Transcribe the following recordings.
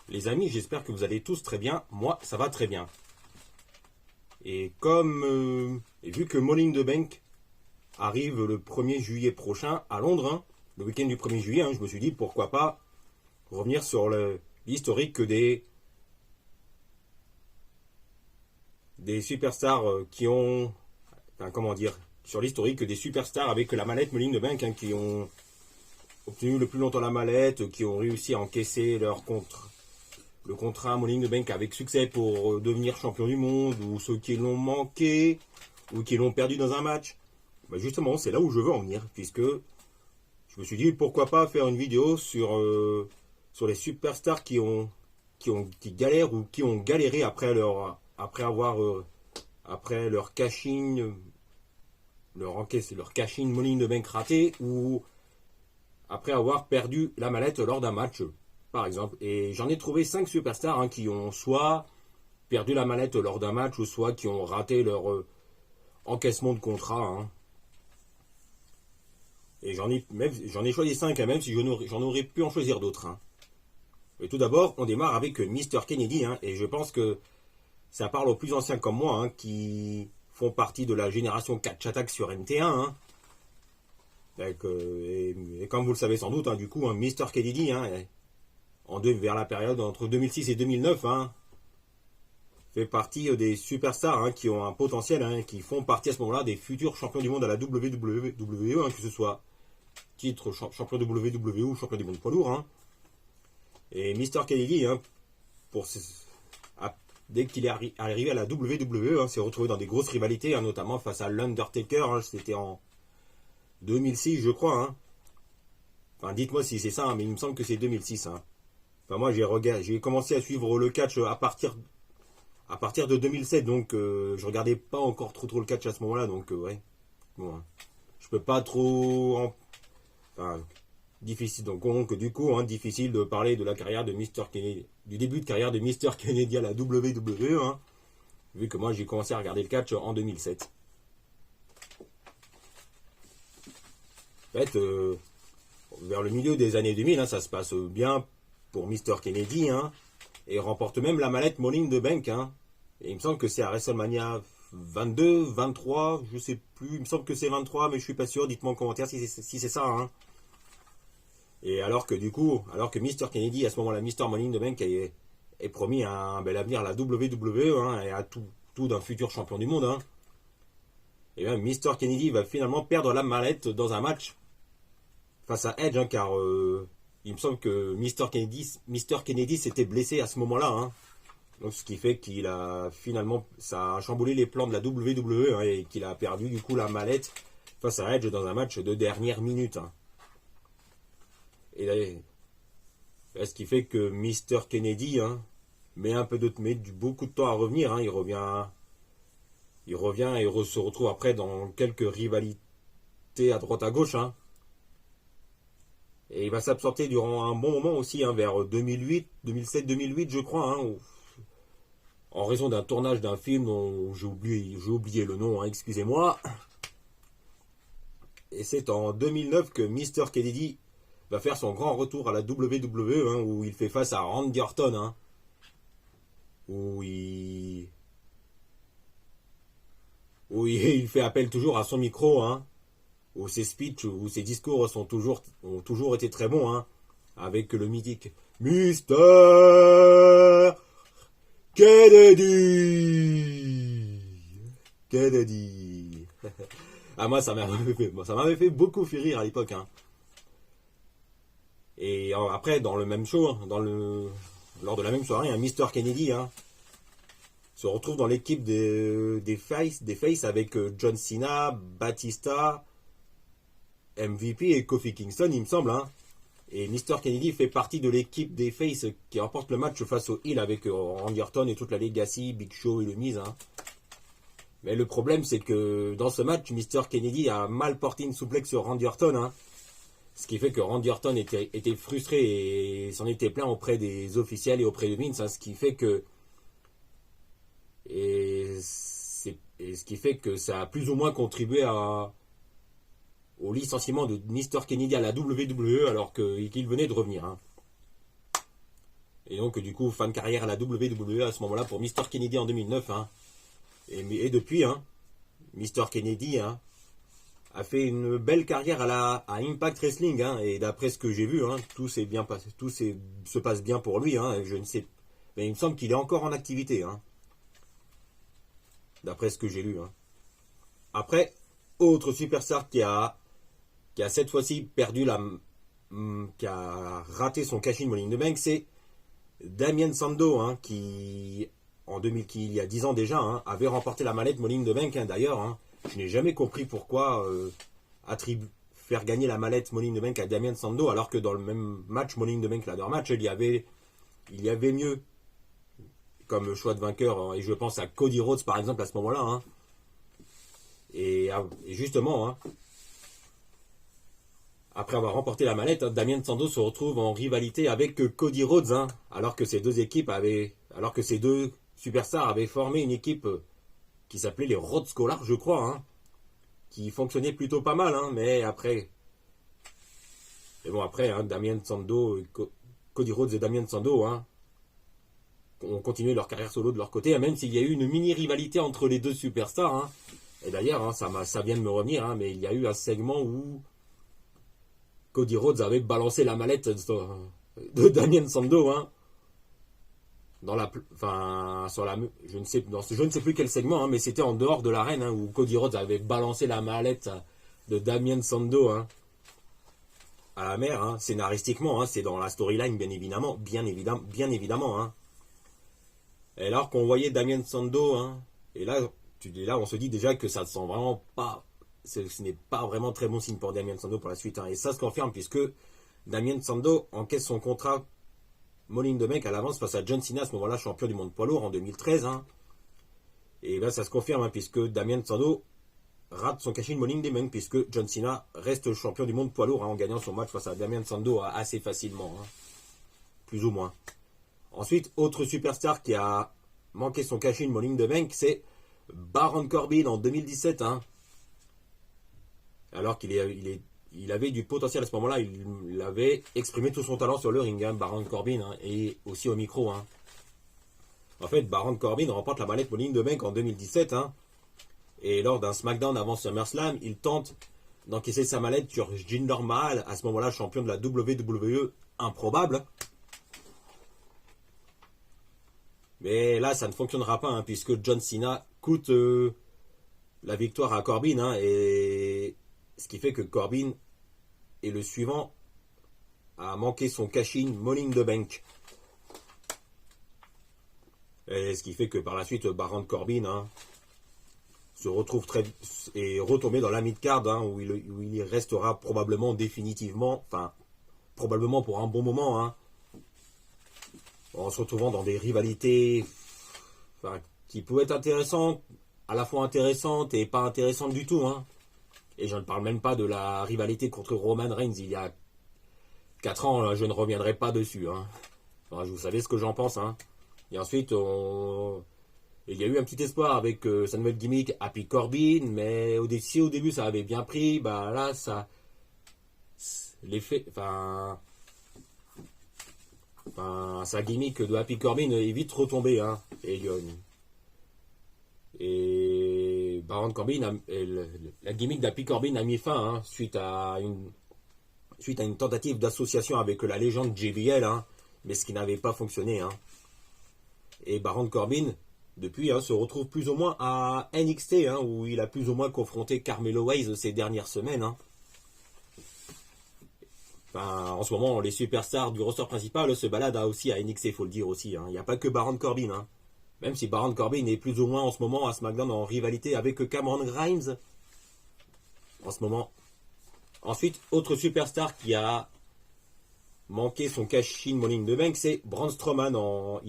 Les amis, j'espère que vous allez tous très bien. Moi, ça va très bien. Et comme vu que Money in the Bank arrive le 1er juillet prochain à Londres, hein, le week-end du 1er juillet, hein, je me suis dit pourquoi pas revenir sur l'historique des superstars qui ont, enfin, comment dire, sur l'historique des superstars avec la mallette Money in the Bank, hein, qui ont obtenu le plus longtemps la mallette, qui ont réussi à encaisser le contrat Money in the Bank avec succès pour devenir champion du monde, ou ceux qui l'ont manqué, ou qui l'ont perdu dans un match. Bah justement, c'est là où je veux en venir, puisque je me suis dit pourquoi pas faire une vidéo sur les superstars qui galèrent ou qui ont galéré après leur cash-in, leur cash-in Money in the Bank raté, ou après avoir perdu la mallette lors d'un match, par exemple. Et j'en ai trouvé 5 superstars, hein, qui ont soit perdu la mallette lors d'un match, ou soit qui ont raté leur encaissement de contrat. Hein. Et j'en ai choisi 5, hein, même si j'en aurais pu en choisir d'autres. Hein. Et tout d'abord, on démarre avec Mr. Kennedy, hein, et je pense que ça parle aux plus anciens comme moi, hein, qui font partie de la génération Catch Attack sur MT1. Hein. Et comme vous le savez sans doute, hein, du coup, hein, Mr. Kennedy, hein, vers la période entre 2006 et 2009, hein, fait partie des superstars, hein, qui ont un potentiel, hein, qui font partie à ce moment-là des futurs champions du monde à la WWE, hein, que ce soit titre champion WWE ou champion du monde poids lourd. Hein. Et Mr. Kennedy, hein, dès qu'il est arrivé à la WWE, hein, s'est retrouvé dans des grosses rivalités, hein, notamment face à l'Undertaker. Hein, c'était en 2006, je crois. Hein. Enfin, dites-moi si c'est ça, hein, mais il me semble que c'est 2006. Hein. Enfin, moi, j'ai commencé à suivre le catch à partir de 2007, donc je regardais pas encore trop le catch à ce moment-là, donc ouais. Bon, hein. Je peux pas trop... Enfin, difficile, donc du coup, hein, difficile de parler de la carrière de Mr. Kennedy, du début de carrière de Mr. Kennedy à la WWE, hein, vu que moi j'ai commencé à regarder le catch en 2007. En fait, vers le milieu des années 2000, hein, ça se passe bien pour Mr. Kennedy, hein, et il remporte même la mallette Money in the Bank. Hein, et il me semble que c'est à WrestleMania 22, 23, je sais plus, il me semble que c'est 23, mais je suis pas sûr, dites-moi en commentaire si c'est ça. Hein. Et alors que Mr. Kennedy, à ce moment-là, Mr. Money in the Bank est promis un bel avenir à la WWE, hein, et à tout d'un futur champion du monde. Hein. Et bien Mr. Kennedy va finalement perdre la mallette dans un match face à Edge, hein, car il me semble que Mr. Kennedy s'était blessé à ce moment-là. Hein. Donc ce qui fait qu'il a finalement, ça a chamboulé les plans de la WWE, hein, et qu'il a perdu du coup la mallette face à Edge dans un match de dernière minute. Hein. Et là, ce qui fait que Mr. Kennedy, hein, met beaucoup de temps à revenir. Hein. Il revient et se retrouve après dans quelques rivalités à droite à gauche. Hein. Et il va s'absenter durant un bon moment aussi, hein, vers 2007-2008, je crois, hein, en raison d'un tournage d'un film dont j'ai oublié le nom, hein, excusez-moi. Et c'est en 2009 que Mr. Kennedy va faire son grand retour à la WWE, hein, où il fait face à Randy Orton, hein, où il fait appel toujours à son micro, hein, où ses speeches, où ses discours ont toujours été très bons, hein, avec le mythique Mr. Kennedy. Ah, moi, ça m'avait fait beaucoup rire à l'époque. Hein. Et après, dans le même show, lors de la même soirée, un Mr. Kennedy, hein, se retrouve dans l'équipe des Faces avec John Cena, Batista, MVP et Kofi Kingston, il me semble. Hein. Et Mr. Kennedy fait partie de l'équipe des Faces qui remporte le match face au Heel avec Randy Orton et toute la Legacy, Big Show et le Miz. Hein. Mais le problème, c'est que dans ce match, Mr. Kennedy a mal porté une souplex sur Randy Orton. Hein. Ce qui fait que Randy Orton était frustré et s'en était plaint auprès des officiels et auprès de Vince. Hein. Ce qui fait que ça a plus ou moins contribué au licenciement de Mr. Kennedy à la WWE alors qu'il venait de revenir. Hein. Et donc, du coup, fin de carrière à la WWE à ce moment-là pour Mr. Kennedy en 2009. Hein. Et depuis, hein, Mr. Kennedy hein, a fait une belle carrière à Impact Wrestling. Hein, et d'après ce que j'ai vu, hein, tout se passe bien pour lui. Hein, je ne sais, mais il me semble qu'il est encore en activité. Hein, d'après ce que j'ai lu. Hein. Après, autre superstar qui a cette fois-ci qui a raté son cash-in Money in the Bank, c'est Damien Sandow, hein, qui il y a 10 ans déjà, hein, avait remporté la mallette Money in the Bank. Hein, d'ailleurs, hein, je n'ai jamais compris pourquoi faire gagner la mallette Money in the Bank à Damien Sandow, alors que dans le même match Money in the Bank ladder match, il y avait mieux comme choix de vainqueur. Hein, et je pense à Cody Rhodes par exemple à ce moment-là. Hein. Et justement, hein, après avoir remporté la mallette, hein, Damien Sandow se retrouve en rivalité avec Cody Rhodes, hein, alors que ces deux superstars avaient formé une équipe qui s'appelait les Rhodes Scholars, je crois, hein, qui fonctionnait plutôt pas mal, hein, mais bon après, hein, Cody Rhodes et Damien Sandow, hein, ont continué leur carrière solo de leur côté, hein, même s'il y a eu une mini rivalité entre les deux superstars. Hein. Et d'ailleurs, hein, ça vient de me revenir, hein, mais il y a eu un segment où Cody Rhodes avait balancé la mallette de Damien Sandow, hein, je ne sais plus quel segment, hein, mais c'était en dehors de l'arène, hein, où Cody Rhodes avait balancé la mallette de Damien Sandow, hein, à la mer, hein, scénaristiquement, hein, c'est dans la storyline, bien évidemment, hein. Et alors qu'on voyait Damien Sandow, hein, et là, on se dit déjà que ça ne sent vraiment pas. Ce n'est pas vraiment très bon signe pour Damien Sandow pour la suite. Hein. Et ça se confirme puisque Damien Sandow encaisse son contrat Money in the Bank à l'avance face à John Cena, à ce moment-là champion du monde poids lourd en 2013. Hein. Et là, ça se confirme hein, puisque Damien Sandow rate son cash-in Money in the Bank puisque John Cena reste champion du monde poids lourd hein, en gagnant son match face à Damien Sandow assez facilement. Hein. Plus ou moins. Ensuite, autre superstar qui a manqué son cash-in Money in the Bank, c'est Baron Corbin en 2017. Hein. Alors qu'il avait du potentiel à ce moment-là, il avait exprimé tout son talent sur le ring, hein, Baron Corbin, hein, et aussi au micro. Hein. En fait, Baron Corbin remporte la mallette Money in the Bank en 2017, hein, et lors d'un SmackDown avant SummerSlam, il tente d'encaisser sa mallette sur Jinder Mahal, à ce moment-là champion de la WWE, improbable. Mais là, ça ne fonctionnera pas, hein, puisque John Cena coûte la victoire à Corbin, hein, et ce qui fait que Corbin est le suivant à manquer son cash-in Money in the Bank. Et ce qui fait que par la suite, Baron Corbin hein, se retrouve est retombé dans la mid-card, hein, où il restera probablement définitivement, enfin, probablement pour un bon moment, hein, en se retrouvant dans des rivalités qui pouvaient être intéressantes, à la fois intéressantes et pas intéressantes du tout, hein. Et je ne parle même pas de la rivalité contre Roman Reigns il y a 4 ans, là, je ne reviendrai pas dessus. Hein. Enfin, vous savez ce que j'en pense. Hein. Et ensuite, il y a eu un petit espoir avec sa nouvelle gimmick Happy Corbin, mais si au début ça avait bien pris, bah là, sa gimmick de Happy Corbin est vite retombée. Hein. Et Baron Corbin, la gimmick d'Happy Corbin a mis fin hein, suite à une tentative d'association avec la légende JBL, hein, mais ce qui n'avait pas fonctionné. Hein. Et Baron Corbin, depuis, hein, se retrouve plus ou moins à NXT, hein, où il a plus ou moins confronté Carmelo Hayes ces dernières semaines. Hein. Enfin, en ce moment, les superstars du roster principal se baladent aussi à NXT, il faut le dire aussi. Hein. Il n'y a pas que Baron Corbin. Hein. Même si Baron Corbin est plus ou moins en ce moment à SmackDown en rivalité avec Cameron Grimes. En ce moment. Ensuite, autre superstar qui a manqué son cash-in Money in the Bank, c'est Braun Strowman en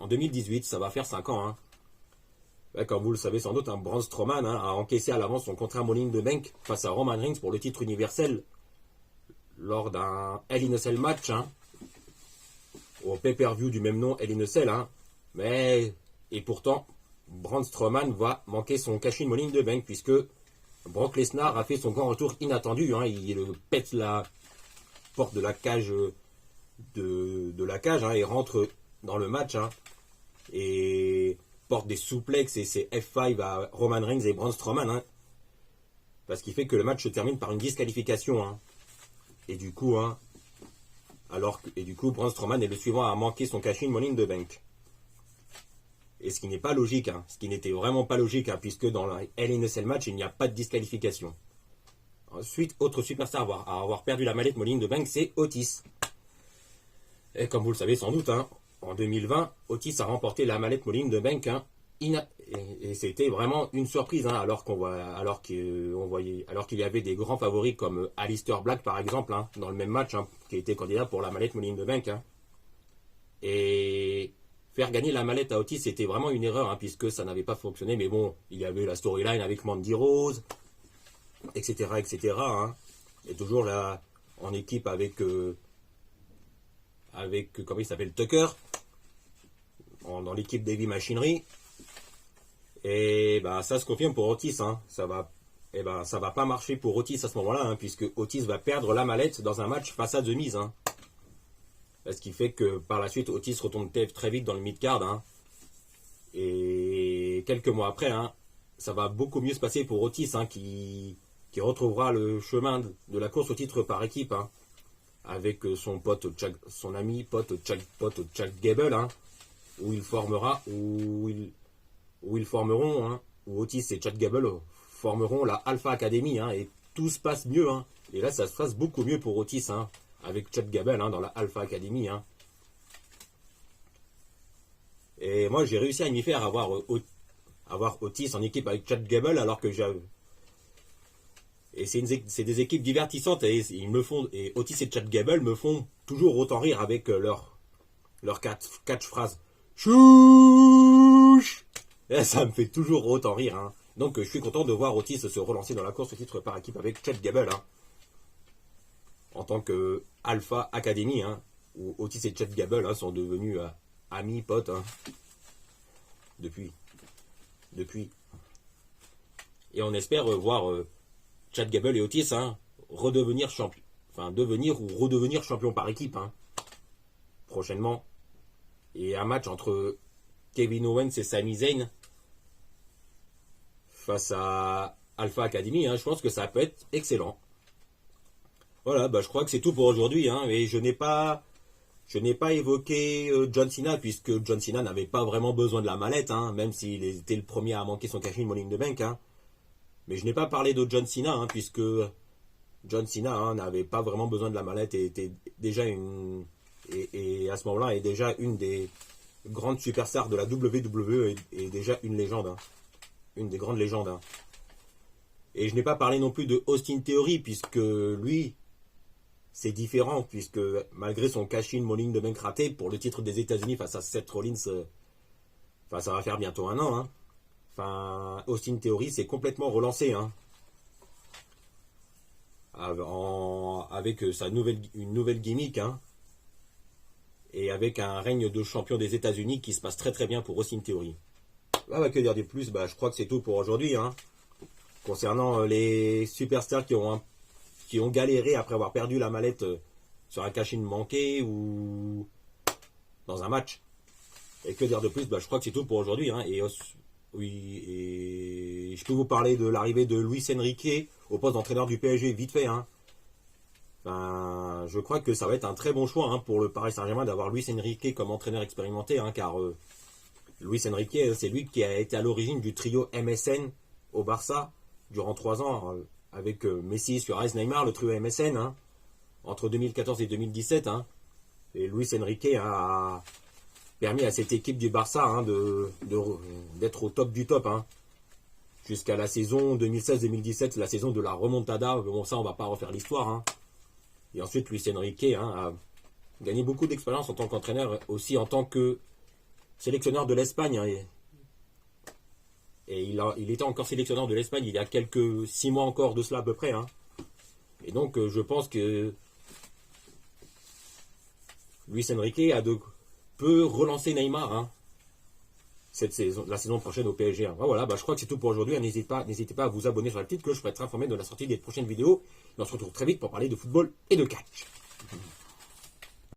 2018. Ça va faire 5 ans. Hein. Ouais, comme vous le savez sans doute, hein, Braun Strowman hein, a encaissé à l'avance son contrat Money in the Bank face à Roman Reigns pour le titre universel lors d'un Hell in a Cell match. Hein, au pay-per-view du même nom, Hell in a Cell, hein. Et pourtant, Braun Strowman va manquer son cash-in Money in the Bank, puisque Brock Lesnar a fait son grand retour inattendu, hein. Il pète la porte de la cage de la cage et rentre dans le match et porte des souplexes et ses F5 à Roman Reigns et Braun Strowman. Parce qu'il fait que le match se termine par une disqualification. Et du coup, Braun Strowman est le suivant à manquer son cash-in Money in the Bank. Et ce qui n'est pas logique, ce qui n'était vraiment pas logique, puisque dans le Hell in a Cell match, il n'y a pas de disqualification. Ensuite, autre superstar à avoir perdu la mallette Money in the Bank, c'est Otis. Et comme vous le savez sans doute, en 2020, Otis a remporté la mallette Money in the Bank, et c'était vraiment une surprise, alors qu'il y avait des grands favoris comme Aleister Black par exemple, dans le même match, qui était candidat pour la mallette Money in the Bank. Et faire gagner la mallette à Otis, c'était vraiment une erreur, puisque ça n'avait pas fonctionné. Mais bon, il y avait la storyline avec Mandy Rose, etc., etc. Et toujours là, en équipe avec comment il s'appelle, Tucker, dans l'équipe d'Heavy Machinery. Et ça se confirme pour Otis, ça va pas marcher pour Otis à ce moment-là, puisque Otis va perdre la mallette dans un match face à The Miz. Ce qui fait que par la suite, Otis retombe très vite dans le mid-card. Et quelques mois après, ça va beaucoup mieux se passer pour Otis, qui retrouvera le chemin de la course au titre par équipe, avec son ami Chad Gable, où Otis et Chad Gable formeront la Alpha Academy, et tout se passe mieux, et là ça se passe beaucoup mieux pour Otis, avec Chad Gable dans la Alpha Academy. Et moi j'ai réussi à m'y faire avoir Otis en équipe avec Chad Gable, alors que c'est des équipes divertissantes, et Otis et Chad Gable me font toujours autant rire avec leur catchphrase chouch. Et ça me fait toujours autant rire. Donc je suis content de voir Otis se relancer dans la course au titre par équipe avec Chad Gable, en tant que Alpha Academy, où Otis et Chad Gable sont devenus amis, potes, depuis. Et on espère voir Chad Gable et Otis devenir ou redevenir champions par équipe prochainement. Et un match entre Kevin Owens et Sami Zayn face à Alpha Academy, je pense que ça peut être excellent. Voilà, je crois que c'est tout pour aujourd'hui, et je n'ai pas évoqué John Cena, puisque John Cena n'avait pas vraiment besoin de la mallette, même s'il était le premier à manquer son cash-in Money in the Bank, mais je n'ai pas parlé de John Cena, puisque John Cena n'avait pas vraiment besoin de la mallette et était déjà et à ce moment-là est déjà une des grandes superstars de la WWE, et déjà une légende, une des grandes légendes. Et je n'ai pas parlé non plus de Austin Theory, puisque lui, c'est différent, puisque malgré son cash-in Money in the Bank raté pour le titre des États-Unis face à Seth Rollins, ça va faire bientôt un an. Austin Theory s'est complètement relancé, avec une nouvelle gimmick, et avec un règne de champion des États-Unis qui se passe très très bien pour Austin Theory. Que dire de plus, je crois que c'est tout pour aujourd'hui. Concernant les superstars qui ont galéré après avoir perdu la mallette sur un cash-in manqué ou dans un match. Et que dire de plus, je crois que c'est tout pour aujourd'hui. Et je peux vous parler de l'arrivée de Luis Enrique au poste d'entraîneur du PSG vite fait. Je crois que ça va être un très bon choix pour le Paris Saint-Germain d'avoir Luis Enrique comme entraîneur expérimenté, car Luis Enrique, c'est lui qui a été à l'origine du trio MSN au Barça durant 3 ans, avec Messi, Suarez, Neymar, le trio MSN, entre 2014 et 2017. Et Luis Enrique a permis à cette équipe du Barça d'être au top du top, jusqu'à la saison 2016-2017, la saison de la remontada. Bon, ça, on va pas refaire l'histoire. Et ensuite, Luis Enrique a gagné beaucoup d'expérience en tant qu'entraîneur, aussi en tant que sélectionneur de l'Espagne. Et il était encore sélectionneur de l'Espagne il y a 6 mois encore de cela à peu près. Et donc, je pense que Luis Enrique peut relancer Neymar la saison prochaine au PSG. Voilà, je crois que c'est tout pour aujourd'hui. N'hésitez pas à vous abonner sur la petite cloche pour être informé de la sortie des prochaines vidéos. Et on se retrouve très vite pour parler de football et de catch.